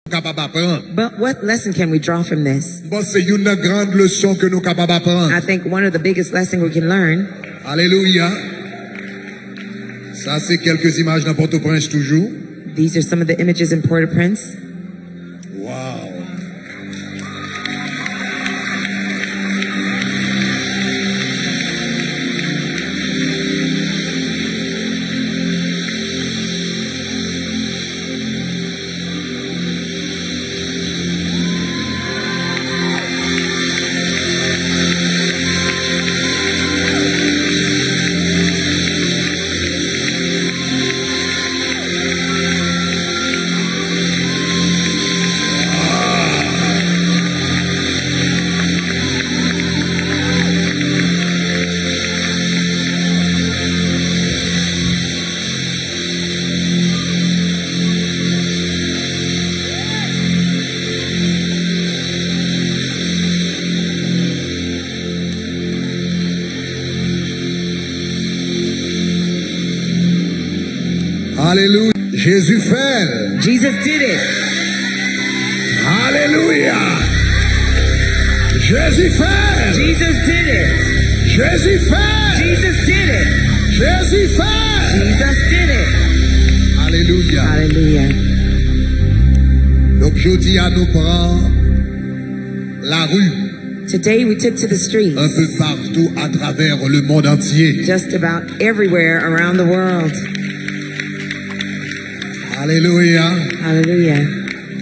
But what lesson can we draw from this? C'est une grande leçon que nous capables d'apprendre. I think one of the biggest lessons we can learn. Alléluia. Ça, c'est quelques images dans Port-au-Prince toujours. These are some of the images in Port-au-Prince. Wow. Alléluia. Jésus fait. Jesus did it. Alléluia. Jésus fait. Jesus did it. Jésus fait. Jesus did it. Jésus fait. Jesus did it. Alléluia. Hallelujah. Donc je dis à nous prendre la rue. Today we took to the streets. Un peu partout à travers le monde entier. Just about everywhere around the world. Alléluia. Hallelujah.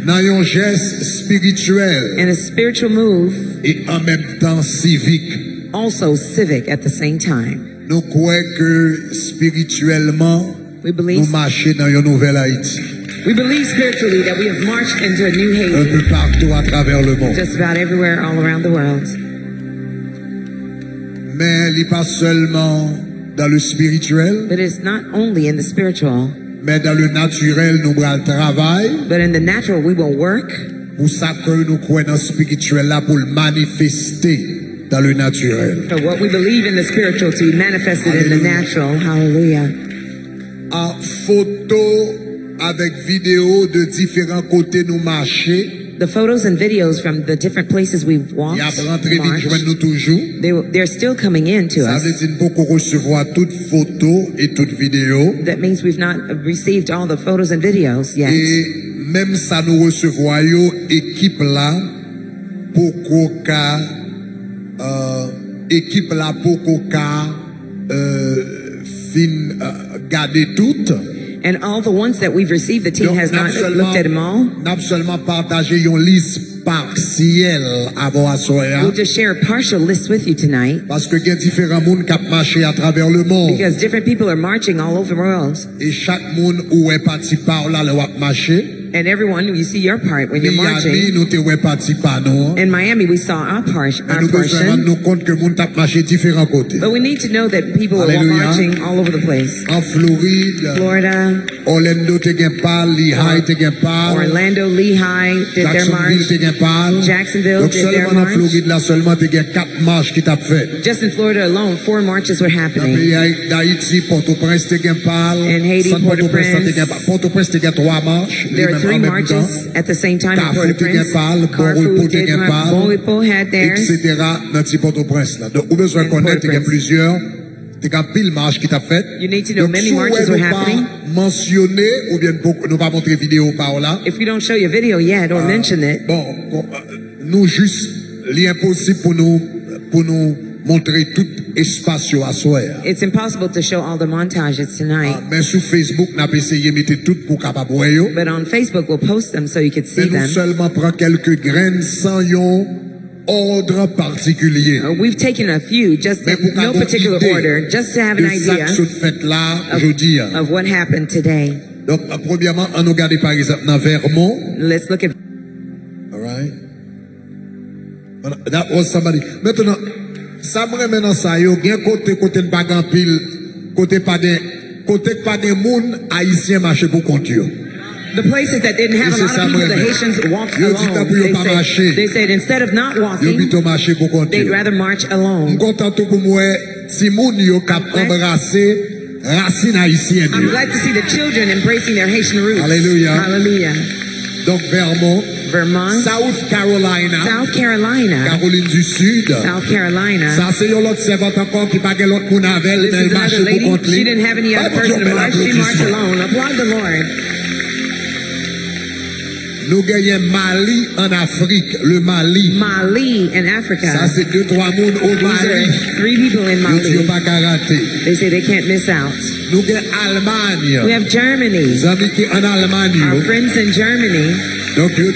Dans un geste spirituel. And a spiritual move. Et en même temps civique. Also civic at the same time. Nous croyons que spirituellement, nous marchons dans une nouvelle Haïti. We believe spiritually that we have marched into a new Haiti. Un peu partout à travers le monde. Just about everywhere all around the world. Mais il n'est pas seulement dans le spirituel. But it's not only in the spiritual. Mais dans le naturel, nous allons travailler. But in the natural, we will work. Pour ça que nous croyons dans le spirituel là pour le manifester dans le naturel. For what we believe in the spiritual to be manifested in the natural. Hallelujah. En photo avec vidéo de différents côtés nous marcher. The photos and videos from the different places we've walked, they're still coming in to us. That means we've not received all the photos and videos yet. Et même ça nous recevoir yo équipe là pour garder toutes. And all the ones that we've received, the team has not looked at them all. N'a seulement partagé une liste partielle avant à soir. We'll just share a partial list with you tonight. Parce que il y a différents monde qui marché à travers le monde. Because different people are marching all over the world. Et chaque monde où est parti par là le marché. And everyone, you see your part when you're marching. In Miami, we saw our portion. But we need to know that people are marching all over the place. En Florida, Orlando, Lehigh did their march. Jacksonville did their march. Just in Florida alone, 4 marches were happening. In Haiti, Port-au-Prince, there are 3 marches at the same time in Port-au-Prince. Carrefour did one, Bon had theirs. Etc. Dans Port-au-Prince là. Donc, vous besoin connaître, il y a plusieurs. Il y a pile marche qui t'a fait. You need to know many marches were happening. Mentionner ou bien nous pas montrer vidéo par là. If we don't show you a video yet or mention it. Bon, nous juste l'impossible pour nous montrer tout espace à soir. It's impossible to show all the montages tonight. Mais sur Facebook, n'a pas essayé mettre tout pour capable voir yo. But on Facebook we'll post them so you can see them. Nous seulement prend quelques graines sans yon ordre particulier. We've taken a few, just in no particular order, just to have an idea of what happened today. Donc, premièrement, on nous regarde par exemple dans Vermont. Let's look at. All right. That was somebody. Maintenant, ça me remet dans ça, yo, gen côté de bagan pile, côté pas de moun, Ayisyen marché pour compte yo. The places that didn't have a lot of people, the Haitians walked alone. They said instead of not walking, they'd rather march alone. I'm glad to see the children embracing their Haitian roots. Hallelujah. Hallelujah. Donc Vermont, South Carolina, Caroline du Sud. South Carolina. Ça c'est une autre servante encore qui pas l'autre moun avec mais marche pour contre lui. She didn't have any other person to march. She marched alone. Applaud the Lord. Nous gagnons Mali en Afrique, le Mali. Mali in Africa. Ça c'est 2-3 moun au Mali. 3 people in Mali. Pas rater. They say they can't miss out. Nous gagnons Allemagne. We have Germany. Amis qui en Allemagne. Our friends in Germany. Donc bon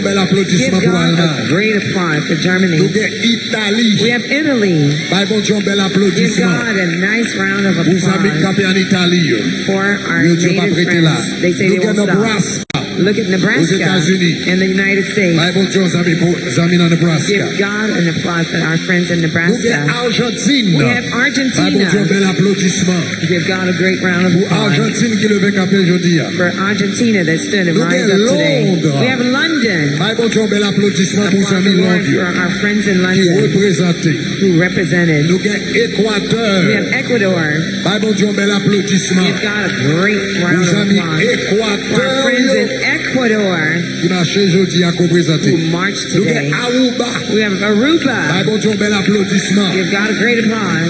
bel applaudissement pour Allemagne. A great applause for Germany. Nous gagnons Italie. We have Italy. Bon bel applaudissement. Give God a nice round of applause. Vous amis qui en Italie. For our native friends. They say they won't stop. Look at Nebraska and the United States. Give God an applause for our friends in Nebraska. We have Argentina. Give God a great round of applause. For Argentina that stood and rise up today. We have London. Applaud the Lord for our friends in London who represented. We have Ecuador. Give God a great round of applause for our friends in Ecuador who marched today. We have Aruba. Give God a great applause for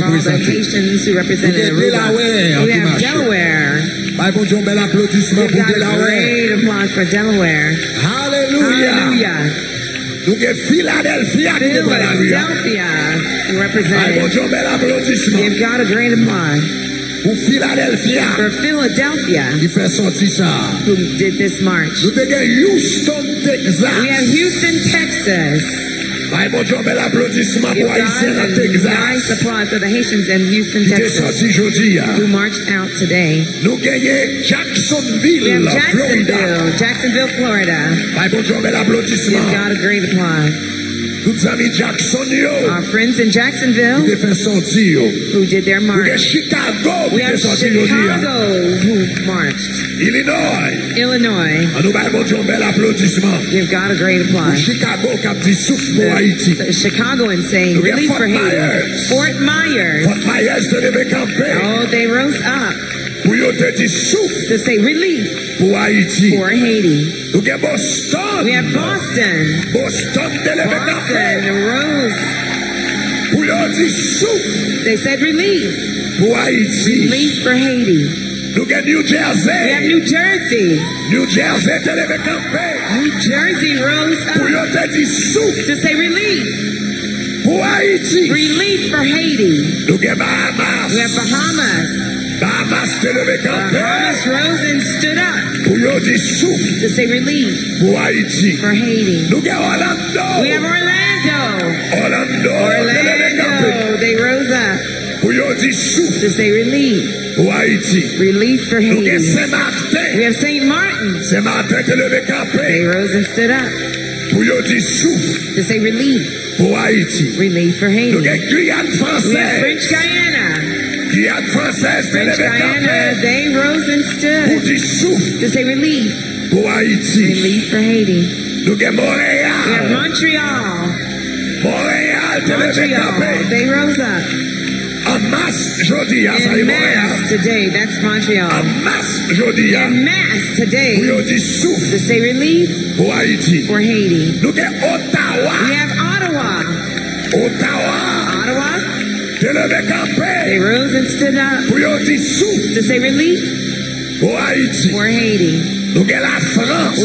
all the Haitians who represented Aruba. We have Delaware. Give God a great applause for Delaware. Hallelujah. Philadelphia who represented. Give God a great applause. For Philadelphia. For Philadelphia. Who did this march. Houston, Texas. We have Houston, Texas. Give God a nice applause for the Haitians in Houston, Texas. Who marched out today. We have Jacksonville, Florida. Give God a great applause. Our friends in Jacksonville who did their march. We have Chicago who marched. Illinois. Give God a great applause. The Chicagoans saying relief for Haiti. Fort Myers. Oh, they rose up to say relief for Haiti. We have Boston. Boston rose. They said relief. Relief for Haiti. New Jersey. We have New Jersey. New Jersey rose up to say relief. Relief for Haiti. We have Bahamas. We have Bahamas. Bahamas rose and stood up to say relief for Haiti. We have Orlando. They rose up to say relief. Relief for Haiti. We have St. Martin. They rose and stood up to say relief. Relief for Haiti. We have French Guyana. French Guyana, they rose and stood to say relief. Relief for Haiti. We have Montreal. They rose up. En masse today, that's Montreal. En masse En masse today to say relief for Haiti. We have Ottawa. They rose and stood up to say relief for Haiti. We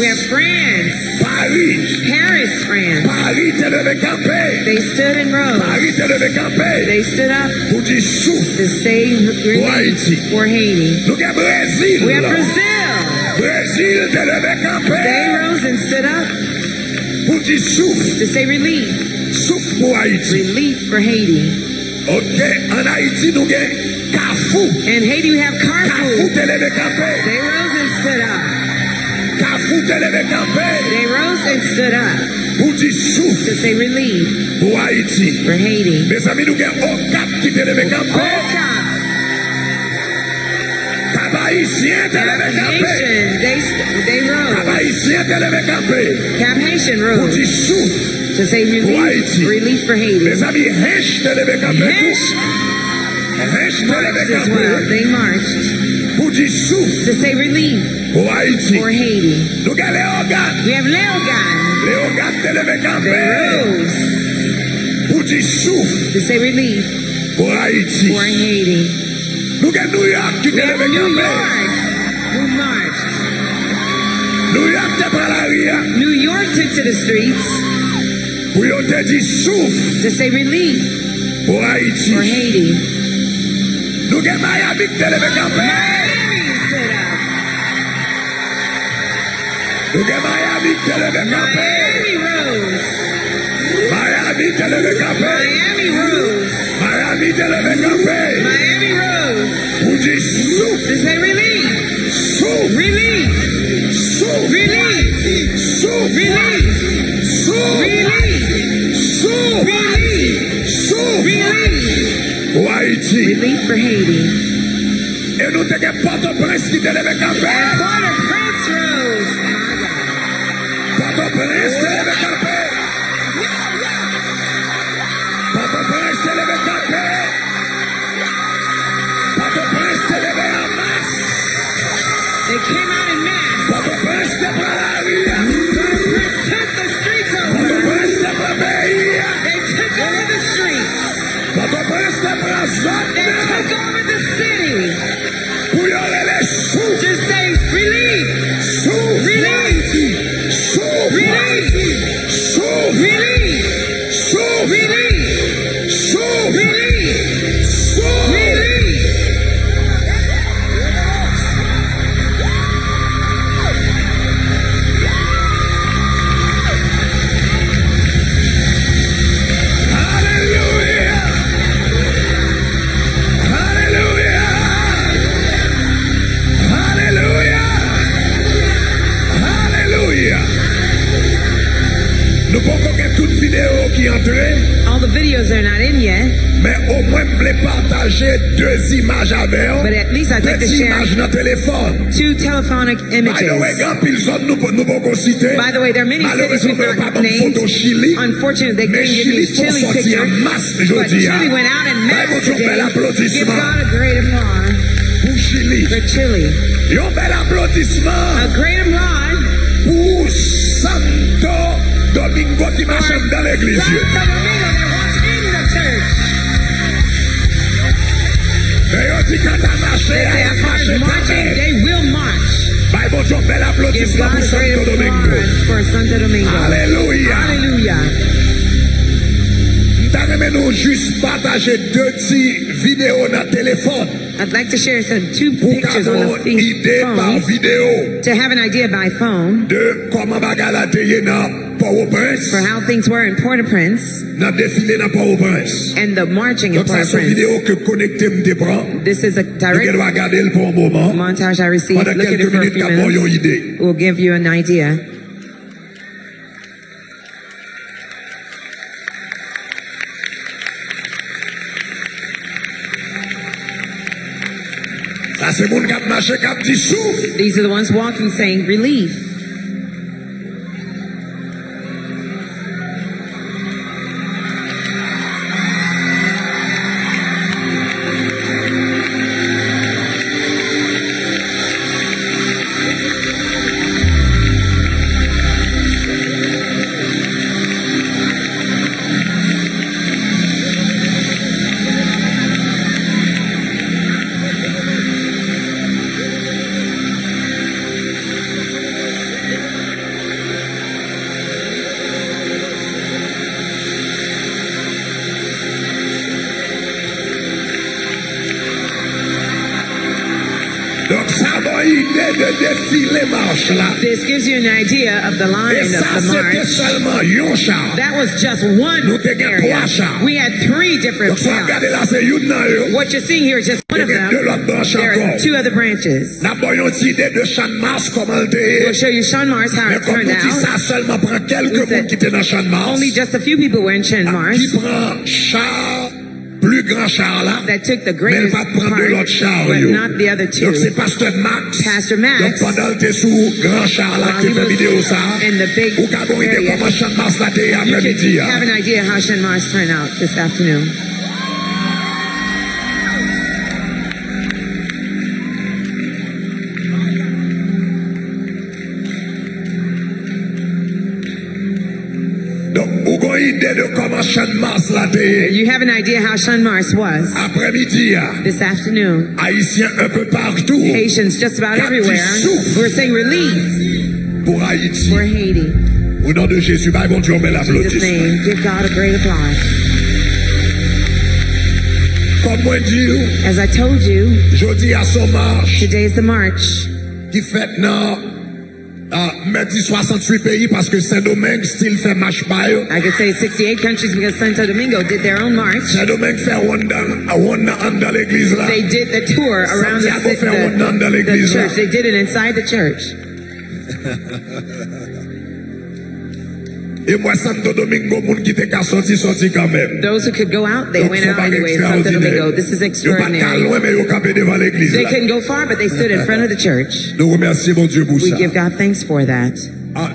have France. Paris, France. They stood and rose. They stood up to say relief for Haiti. We have Brazil. They rose and stood up to say relief. Relief for Haiti. En Haïti, nous avons Carrefour. In Haiti, we have Carrefour. They rose and stood up. They rose and stood up to say relief for Haiti. Mes amis, nous avons Ocap qui te lève campé. Ayisyen te lève campé. They rose. Ayisyen te lève campé. Cap Haitian rose. To say relief for Haiti. Mes amis, Hesh te lève campé. Hesh marched as well. They marched to say relief Pour Haïti. For Haiti. Nous avons Léogane. We have Léogane. Léogane te levé They campé. rose Pour dire souffle. to say relief Pour Haïti. for Haiti. Nous avons New York qui te We have levé New campé. York who marched. New York te prend la rue. New York took to the streets Pour yon te dire souffle. to say relief Pour Haïti. for Haiti. Nous avons Miami qui te levé campé. Miami stood up. Nous avons Miami qui te levé campé. Miami rose. Miami te levé campé. Miami rose. Miami te levé campé. Miami rose Pour dire souffle. to say relief. Souffle. Relief. Souffle. Relief. Souffle. Relief. Souffle. Relief. Souffle. Relief. Souffle. Relief. Pour Haïti. Relief for Haiti. Et nous avons Port-au-Prince qui te levé campé. Port-au-Prince rose. Port-au-Prince te levé campé. Port-au-Prince te levé campé. Port-au-Prince te levé en masse. They came out in mass. Port-au-Prince te prend la rue. Port-au-Prince took the streets over. Port-au-Prince te prend Peyi. They took over the streets. Port-au-Prince te prend zone. They took over the city. Pour y aller les sous. To say relief. Sous. Relief. Sous. Relief. Sous. Relief. Sous. Relief. Sous. Relief. Sous. Relief. Hallelujah. Hallelujah. Hallelujah. Hallelujah. Nous pouvons que toute vidéo qui entre, All the videos are not in yet, mais au moins je voulais partager deux images avec vous. but at least I'd like to Deux share images dans le téléphone. 2 telephonic By the way, images. grand pile zone nous pouvons citer. By the way, there are many cities Malheureusement, we've on not pas de photo named. Chili. Unfortunately, they Mais couldn't give Chili me sont Chili sortis picture, en masse but aujourd'hui. Chili went out in Bah, mass bon, today. bel Give applaudissement God a great applause pour Chili. for Chile. Un bel applaudissement A great applause pour Santo Domingo qui marche dans l'église. Santo Domingo that walks in the church. Et on dit quand t'as marché, They say, as far as marching, they will march. bah, bon, un bel Give applaudissement God pour a great Santo Domingo. applause for Santo Domingo. Alléluia. Hallelujah. Nous juste partager deux petites vidéos dans le téléphone I'd like to share some 2 pour pictures on avoir the une idée par phone vidéo to have an idea by phone de comment bagala te dans Port-au-Prince, for how things were in Port-au-Prince dans défilé dans Port-au-Prince. and the marching in Donc ça c'est une Port-au-Prince. vidéo que connecté me prend. This is a Vous direct allez regarder pour un moment. montage I received. Pendant Look at it quelques for a minutes, few qu'avoir une minutes. idée. We'll give you an idea. Ça c'est mon cap marché cap dit souffle. These are the ones walking saying relief. Donc ça va idée de défiler marche là. This gives you an idea of the Et line ça of the c'était march. seulement un char. That was just one Nous t'ai gagné area. 3 chars. We had 3 different Donc ça paths. regardez là c'est une dans eux. What you're seeing here is just one of Il y a them. deux autres branches There are encore. 2 other branches. N'a pas une idée de champ de Mars comment le We'll était. show you Sean Mars how Mais it comme turned nous dit ça out. seulement prend quelques We monde said qui étaient dans champ de Mars. only just a few people were in Sean Mars Qui prend char, plus grand char là. that took the Mais elle greatest va prendre de part, l'autre char. but yo. not the other 2. Donc c'est Pasteur Max. Pastor Max. Donc pendant que tu es sous grand char là, While qui he fait was vidéo ça. in the big Ou qu'à bon idée area. comment champ de Mars là t'es You après-midi. can have an idea how Sean Mars turned out this afternoon. idée de comment Champ de Mars l'a été. You have an idea how Sean Mars was. Après-midi, This afternoon, Haïtiens un peu partout. Haitians just about everywhere were saying relief pour Haïti. for Haiti. Au nom de Jésus, bah, bon Dieu, on met In Jesus' l'applaudissement. name, give God a great applause. Comme moi dit, As I told you, jeudi à son marche, today is the march. qui fait dans merdi 68 pays parce que Sendomeng style fait marche par eux. I could say 68 countries because Santo Domingo did their own march. Sendomeng fait dans l'église là. They did the tour around the church. They did it inside the church. Et moi, Santo Domingo, moun qui te ka sorti quand même. Those who could go out, they Donc, went out anyway in Santo Domingo. This is Yo pas extraordinary. loin, mais yo campé devant l'église They là. couldn't go far, but they stood in front of the church. Nous remercions mon Dieu pour We ça. give God thanks for that.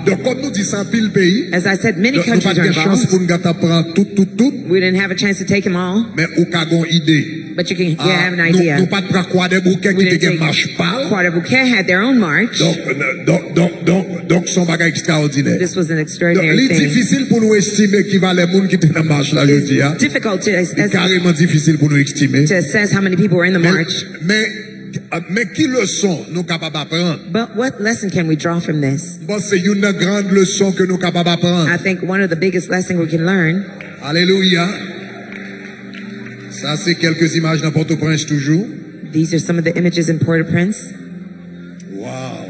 Donc, comme nous disons, pile pays. As I said, many Nous pas countries are de chance pour involved. nous prendre tout. We didn't have a chance to take them all, Mais ou ka gon idée. but you have an idea. Nous pas de prendre quoi des bouquets We qui didn't te take marche pas. Quarter Bouquet had their own march. Donc, son bagage extraordinaire. This was an Donc, extraordinary c'est thing. difficile pour nous estimer qui va les gens qui étaient dans la marche là, je dis. It's difficult C'est carrément difficile pour nous estimer. to assess how many people were in the march. Mais qui leçon nous capables d'apprendre? But what lesson can we draw from this? Bon, c'est une grande leçon que nous capables d'apprendre. I think one of the biggest lessons we can learn. Alléluia. Ça, c'est quelques images dans Port-au-Prince toujours. These are some of the images in Port-au-Prince. Wow.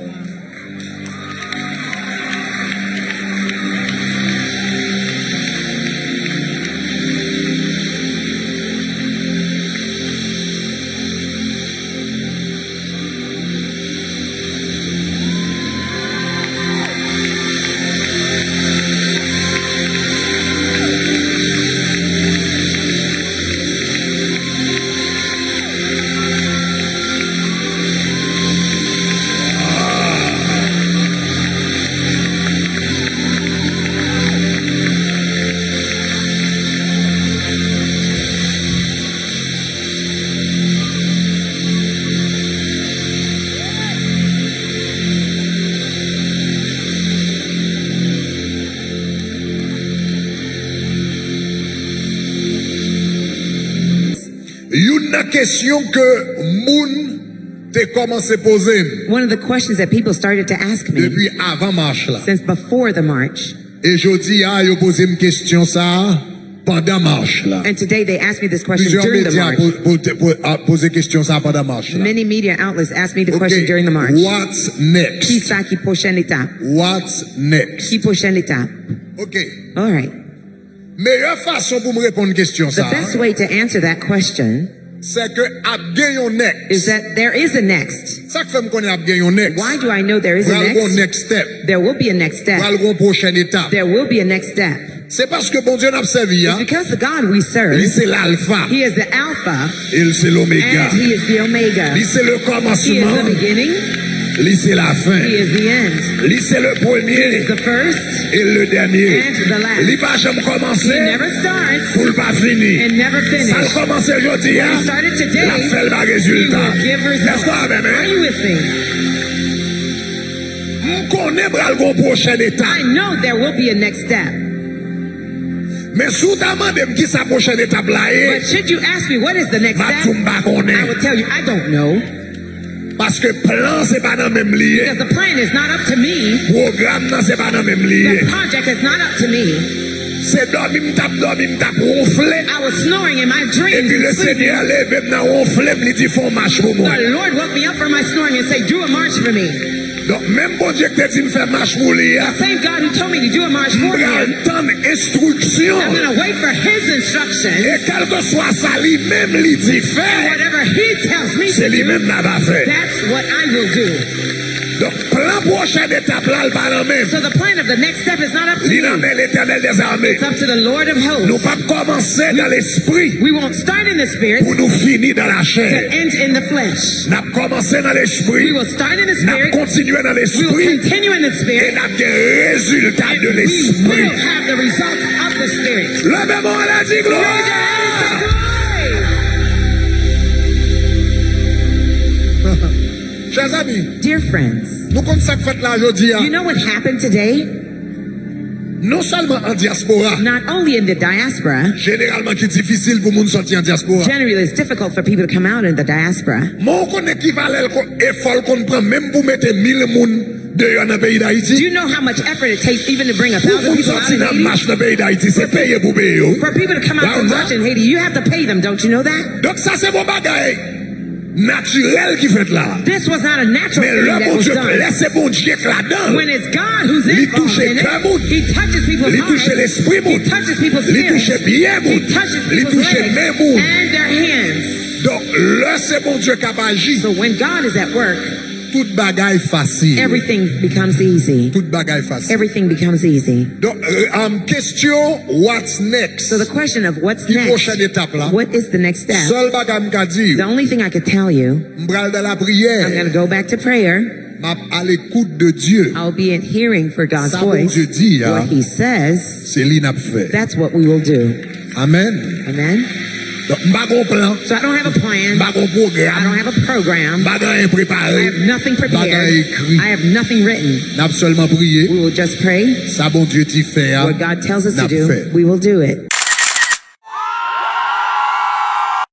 Une question que moun te commencé poser One of the questions that people started to ask me depuis avant marche là. since before the march, Et jodi a yo posé une question ça pendant marche là. and today they asked me this question Plusieurs during the médias march. posé question ça pendant marche là. Many media outlets asked me the question Okay, during the march. what's next? Kisa qui prochaine étape? What's next? Qui prochaine étape? OK. All right. Meilleure façon pour me répondre question The ça, best way to answer that question c'est que ap gen yon next. is that there is a next. Ça que fait me connaît ap gen yon next. Why do I know there is a Pral gon next? next step. There will be a next step. Pral gon prochaine étape. There will be a next step. C'est parce que bon Dieu n'a servi It's hein. because the God we serve, Lui c'est l'alpha, He is the Alpha il c'est l'oméga. and He is the Omega. Lui c'est le He is commencement, the beginning, lui c'est la fin. He is the end. Lui c'est le He premier is the first et le dernier. and the last. Lui va jamais He commencer never starts pour le pas finir. and never Ça le finishes. commence aujourd'hui When hein. He started today, La fait le He résultat. will give N'est-ce results. pas avec Are you moi? with me? M'connais pral gon prochaine I étape. know there will be a next step. Mais sous ta demande qui sa prochaine étape là But est, should you ask me what is the next ma step, tumba connaît. I will tell you I don't know. Parce que plan c'est pas dans même lié. Because the plan is not up to me. Programme non c'est pas dans même lié. The project is not up to me. C'est dormi m'tap ronflé. I was snoring in my Et dreams. puis le and sleeping. Seigneur lève m'nan ronflé m'li dit font marche pour moi. The Lord woke me up from my snoring and said, do a march for me. Donc même bon Dieu qui te dit me faire marche pour lui, The same God who told me to do a march for m'bral him, tendre instruction. I'm going to wait for His instructions. Et quel que soit ça lui même li dit And faire, whatever He tells me c'est to lui do, même n'a pas fait. that's what I will do. Donc plan prochaine étape là le pas dans même. So the plan of the next step is not up to Li nan me. men l'Éternel des armées. It's up to the Lord of Nous hosts. pas commencer dans l'esprit We won't start in the spirit pour nous finir dans la to chair. end in the flesh. N'a commencé dans We l'esprit, will start in the n'a spirit. continué dans We will l'esprit continue in the et spirit. n'a des résultats de We will l'esprit. have the results of the spirit. Levez-moi la dit Raise your gloire. hands and Chers amis, glory. Dear friends, nous comme ça que fait là aujourd'hui. you know what happened today? Non seulement en diaspora. Not only in the diaspora. Généralement qui difficile pour moun sortir en diaspora. Generally, it's difficult for people to come out in the diaspora. Mon kon équivalent effort qu'on prend même pour mettre 1000 moun dehors dans le pays d'Haïti. Do you know how much effort it takes even to bring 1,000 people out of Haiti? Marche dans le pays d'Haïti, c'est payé pour payer. For people to come out and march in Haiti, you have to pay them. Don't you know that? Donc ça c'est bon bagay naturel qui fait là. This was not a natural thing that was done. Laissez bon Dieu là-dedans. When it's God who's involved in it, He touches people's hearts. He touches people's spirits. He touches people's legs and their hands. Donc là c'est bon Dieu qui agit. So when God is at work, toute bagaille facile. Everything becomes easy. Toute bagaille facile. Everything becomes easy. Donc question what's next? So the question of what's next? Prochaine étape là. What is the next step? Seul bagage m'ka dire. The only thing I could tell you. M'bral dans la prière. I'm going to go back to prayer. À l'écoute de Dieu. I'll be in hearing for God's voice. Dieu dit, what He says. C'est li n'a fait. That's what we will do. Amen. Amen. Donc, plan. So I don't have a plan. I don't have a program. I have nothing prepared. I have nothing written. N'a seulement prier. We will just pray. Ça bon Dieu t'y fait. What God tells us to do, we will do it.